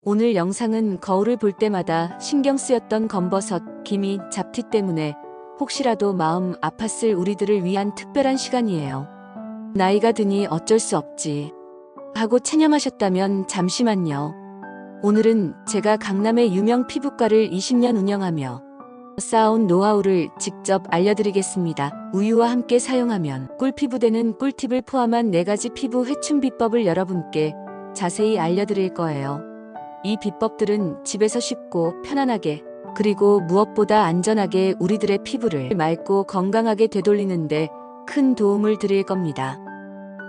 오늘 영상은 거울을 볼 때마다 신경 쓰였던 검버섯, 기미, 잡티 때문에 혹시라도 마음 아팠을 우리들을 위한 특별한 시간이에요. 나이가 드니 어쩔 수 없지 하고 체념하셨다면 잠시만요. 오늘은 제가 강남의 유명 피부과를 20년 운영하며 쌓아온 노하우를 직접 알려드리겠습니다. 우유와 함께 사용하면 꿀피부되는 꿀팁을 포함한 4가지 피부 회춘 비법을 여러분께 자세히 알려드릴 거예요. 이 비법들은 집에서 쉽고 편안하게 그리고 무엇보다 안전하게 우리들의 피부를 맑고 건강하게 되돌리는데 큰 도움을 드릴 겁니다.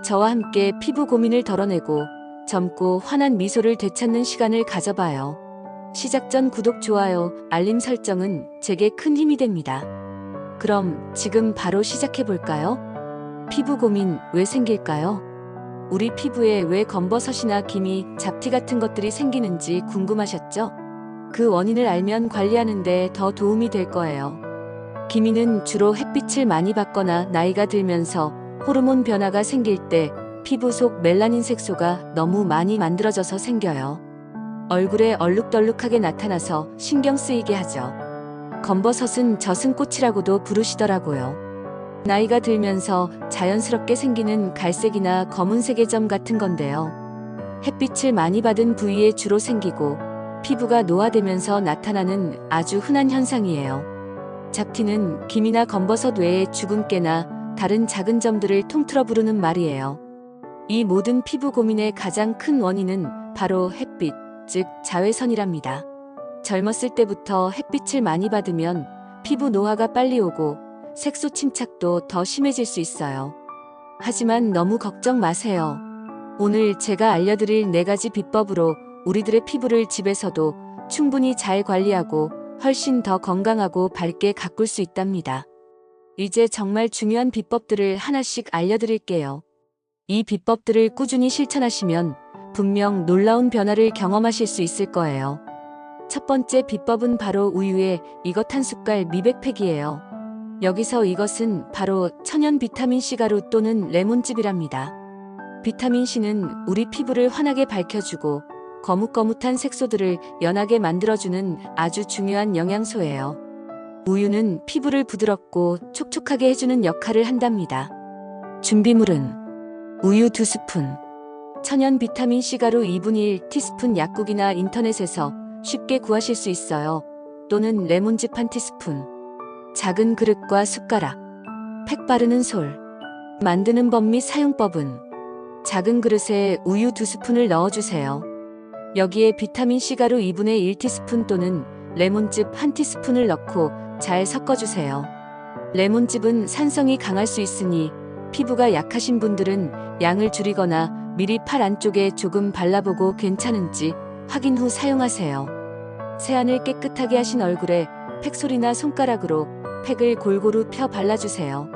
저와 함께 피부 고민을 덜어내고 젊고 환한 미소를 되찾는 시간을 가져봐요. 시작 전 구독, 좋아요, 알림 설정은 제게 큰 힘이 됩니다. 그럼 지금 바로 시작해 볼까요? 피부 고민 왜 생길까요? 우리 피부에 왜 검버섯이나 기미, 잡티 같은 것들이 생기는지 궁금하셨죠? 그 원인을 알면 관리하는데 더 도움이 될 거예요. 기미는 주로 햇빛을 많이 받거나 나이가 들면서 호르몬 변화가 생길 때 피부 속 멜라닌 색소가 너무 많이 만들어져서 생겨요. 얼굴에 얼룩덜룩하게 나타나서 신경 쓰이게 하죠. 검버섯은 젖은꽃이라고도 부르시더라고요. 나이가 들면서 자연스럽게 생기는 갈색이나 검은색의 점 같은 건데요. 햇빛을 많이 받은 부위에 주로 생기고 피부가 노화되면서 나타나는 아주 흔한 현상이에요. 잡티는 기미나 검버섯 외에 주근깨나 다른 작은 점들을 통틀어 부르는 말이에요. 이 모든 피부 고민의 가장 큰 원인은 바로 햇빛, 즉 자외선이랍니다. 젊었을 때부터 햇빛을 많이 받으면 피부 노화가 빨리 오고 색소 침착도 더 심해질 수 있어요. 하지만 너무 걱정 마세요. 오늘 제가 알려드릴 4가지 비법으로 우리들의 피부를 집에서도 충분히 잘 관리하고 훨씬 더 건강하고 밝게 가꿀 수 있답니다. 이제 정말 중요한 비법들을 하나씩 알려드릴게요. 이 비법들을 꾸준히 실천하시면 분명 놀라운 변화를 경험하실 수 있을 거예요. 첫 번째 비법은 바로 우유에 이것 한 숟갈 미백팩이에요. 여기서 이것은 바로 천연 비타민C 가루 또는 레몬즙이랍니다. 비타민C는 우리 피부를 환하게 밝혀주고 거뭇거뭇한 색소들을 연하게 만들어주는 아주 중요한 영양소예요. 우유는 피부를 부드럽고 촉촉하게 해주는 역할을 한답니다. 준비물은 우유 2스푼, 천연 비타민C 가루 2분의 1 티스푼, 약국이나 인터넷에서 쉽게 구하실 수 있어요. 또는 레몬즙 1티스푼, 작은 그릇과 숟가락, 팩 바르는 솔. 만드는 법 및 사용법은 작은 그릇에 우유 2스푼을 넣어주세요. 여기에 비타민C 가루 2분의 1 티스푼 또는 레몬즙 1티스푼을 넣고 잘 섞어주세요. 레몬즙은 산성이 강할 수 있으니 피부가 약하신 분들은 양을 줄이거나 미리 팔 안쪽에 조금 발라보고 괜찮은지 확인 후 사용하세요. 세안을 깨끗하게 하신 얼굴에 팩솔이나 손가락으로 팩을 골고루 펴 발라주세요.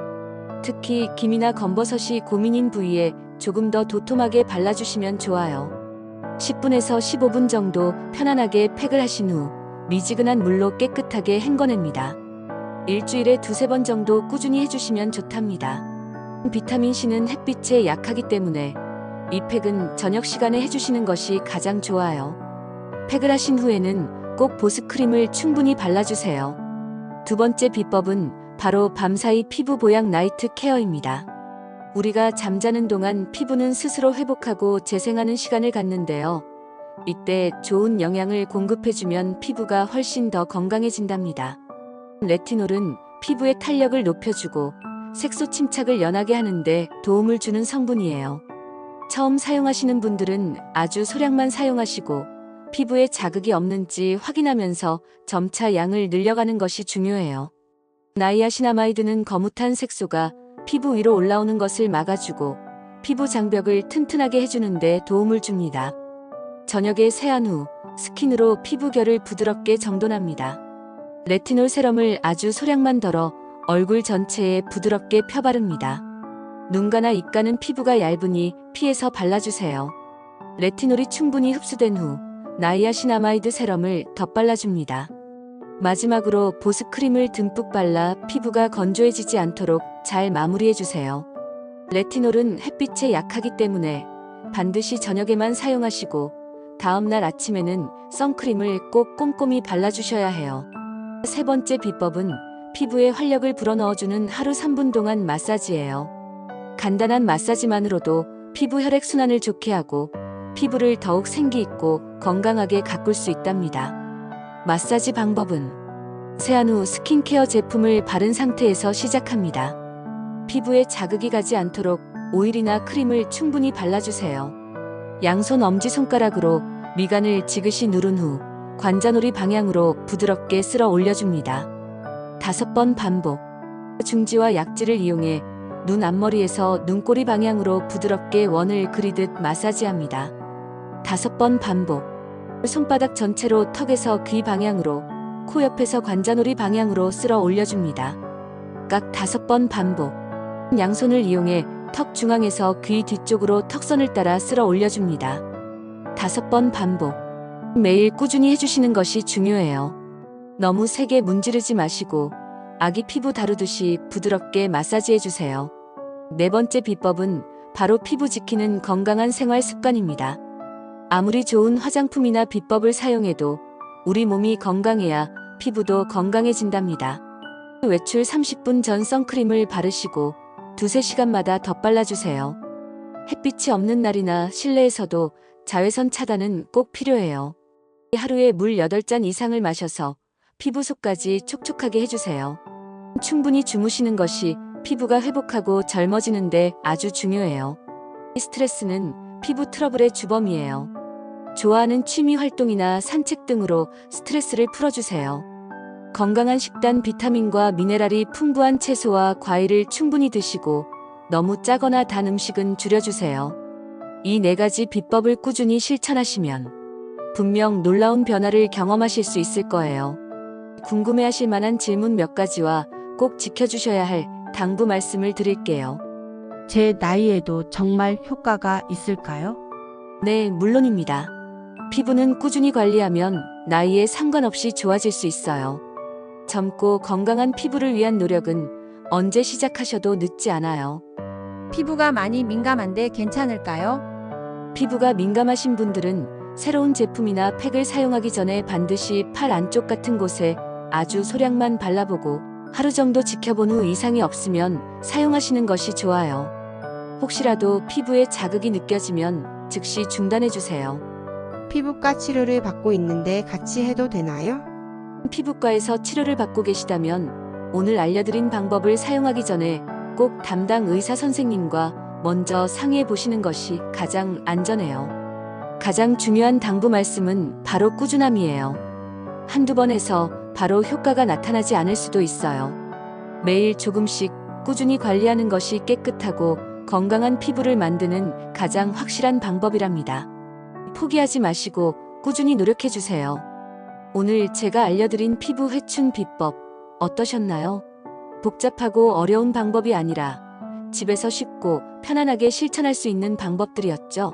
특히 기미나 검버섯이 고민인 부위에 조금 더 도톰하게 발라주시면 좋아요. 10분에서 15분 정도 편안하게 팩을 하신 후 미지근한 물로 깨끗하게 헹궈냅니다. 일주일에 2~3번 정도 꾸준히 해주시면 좋답니다. 비타민C는 햇빛에 약하기 때문에 이 팩은 저녁 시간에 해주시는 것이 가장 좋아요. 팩을 하신 후에는 꼭 보습크림을 충분히 발라주세요. 두 번째 비법은 바로 밤사이 피부 보양 나이트 케어입니다. 우리가 잠자는 동안 피부는 스스로 회복하고 재생하는 시간을 갖는데요. 이때 좋은 영양을 공급해주면 피부가 훨씬 더 건강해진답니다. 레티놀은 피부의 탄력을 높여주고 색소 침착을 연하게 하는데 도움을 주는 성분이에요. 처음 사용하시는 분들은 아주 소량만 사용하시고 피부에 자극이 없는지 확인하면서 점차 양을 늘려가는 것이 중요해요. 나이아신아마이드는 거뭇한 색소가 피부 위로 올라오는 것을 막아주고 피부 장벽을 튼튼하게 해주는데 도움을 줍니다. 저녁에 세안 후 스킨으로 피부결을 부드럽게 정돈합니다. 레티놀 세럼을 아주 소량만 덜어 얼굴 전체에 부드럽게 펴바릅니다. 눈가나 입가는 피부가 얇으니 피해서 발라주세요. 레티놀이 충분히 흡수된 후 나이아신아마이드 세럼을 덧발라줍니다. 마지막으로 보습크림을 듬뿍 발라 피부가 건조해지지 않도록 잘 마무리해주세요. 레티놀은 햇빛에 약하기 때문에 반드시 저녁에만 사용하시고 다음날 아침에는 선크림을 꼭 꼼꼼히 발라주셔야 해요. 세 번째 비법은 피부에 활력을 불어넣어주는 하루 3분 동안 마사지예요. 간단한 마사지만으로도 피부 혈액순환을 좋게 하고 피부를 더욱 생기있고 건강하게 가꿀 수 있답니다. 마사지 방법은 세안 후 스킨케어 제품을 바른 상태에서 시작합니다. 피부에 자극이 가지 않도록 오일이나 크림을 충분히 발라주세요. 양손 엄지손가락으로 미간을 지그시 누른 후 관자놀이 방향으로 부드럽게 쓸어 올려줍니다. 5번 반복. 중지와 약지를 이용해 눈 앞머리에서 눈꼬리 방향으로 부드럽게 원을 그리듯 마사지합니다. 5번 반복. 손바닥 전체로 턱에서 귀 방향으로, 코 옆에서 관자놀이 방향으로 쓸어 올려줍니다. 각 5번 반복. 양손을 이용해 턱 중앙에서 귀 뒤쪽으로 턱선을 따라 쓸어 올려줍니다. 5번 반복. 매일 꾸준히 해주시는 것이 중요해요. 너무 세게 문지르지 마시고 아기 피부 다루듯이 부드럽게 마사지해주세요. 네 번째 비법은 바로 피부 지키는 건강한 생활 습관입니다. 아무리 좋은 화장품이나 비법을 사용해도 우리 몸이 건강해야 피부도 건강해진답니다. 외출 30분 전 선크림을 바르시고 2~3시간마다 덧발라주세요. 햇빛이 없는 날이나 실내에서도 자외선 차단은 꼭 필요해요. 하루에 물 8잔 이상을 마셔서 피부 속까지 촉촉하게 해주세요. 충분히 주무시는 것이 피부가 회복하고 젊어지는데 아주 중요해요. 스트레스는 피부 트러블의 주범이에요. 좋아하는 취미 활동이나 산책 등으로 스트레스를 풀어주세요. 건강한 식단, 비타민과 미네랄이 풍부한 채소와 과일을 충분히 드시고 너무 짜거나 단 음식은 줄여주세요. 이 4가지 비법을 꾸준히 실천하시면 분명 놀라운 변화를 경험하실 수 있을 거예요. 궁금해하실 만한 질문 몇 가지와 꼭 지켜주셔야 할 당부 말씀을 드릴게요. 제 나이에도 정말 효과가 있을까요? 네, 물론입니다. 피부는 꾸준히 관리하면 나이에 상관없이 좋아질 수 있어요. 젊고 건강한 피부를 위한 노력은 언제 시작하셔도 늦지 않아요. 피부가 많이 민감한데 괜찮을까요? 피부가 민감하신 분들은 새로운 제품이나 팩을 사용하기 전에 반드시 팔 안쪽 같은 곳에 아주 소량만 발라보고 하루 정도 지켜본 후 이상이 없으면 사용하시는 것이 좋아요. 혹시라도 피부에 자극이 느껴지면 즉시 중단해주세요. 피부과 치료를 받고 있는데 같이 해도 되나요? 피부과에서 치료를 받고 계시다면 오늘 알려드린 방법을 사용하기 전에 꼭 담당 의사 선생님과 먼저 상의해 보시는 것이 가장 안전해요. 가장 중요한 당부 말씀은 바로 꾸준함이에요. 한두 번 해서 바로 효과가 나타나지 않을 수도 있어요. 매일 조금씩 꾸준히 관리하는 것이 깨끗하고 건강한 피부를 만드는 가장 확실한 방법이랍니다. 포기하지 마시고 꾸준히 노력해주세요. 오늘 제가 알려드린 피부 회춘 비법 어떠셨나요? 복잡하고 어려운 방법이 아니라 집에서 쉽고 편안하게 실천할 수 있는 방법들이었죠.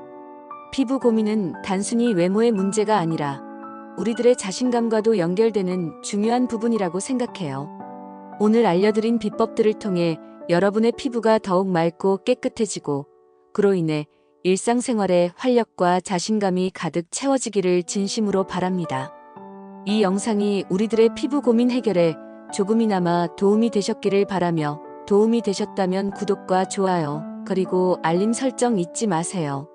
피부 고민은 단순히 외모의 문제가 아니라 우리들의 자신감과도 연결되는 중요한 부분이라고 생각해요. 오늘 알려드린 비법들을 통해 여러분의 피부가 더욱 맑고 깨끗해지고 그로 인해 일상생활에 활력과 자신감이 가득 채워지기를 진심으로 바랍니다. 이 영상이 우리들의 피부 고민 해결에 조금이나마 도움이 되셨기를 바라며 도움이 되셨다면 구독과 좋아요, 그리고 알림 설정 잊지 마세요.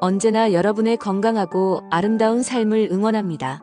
언제나 여러분의 건강하고 아름다운 삶을 응원합니다.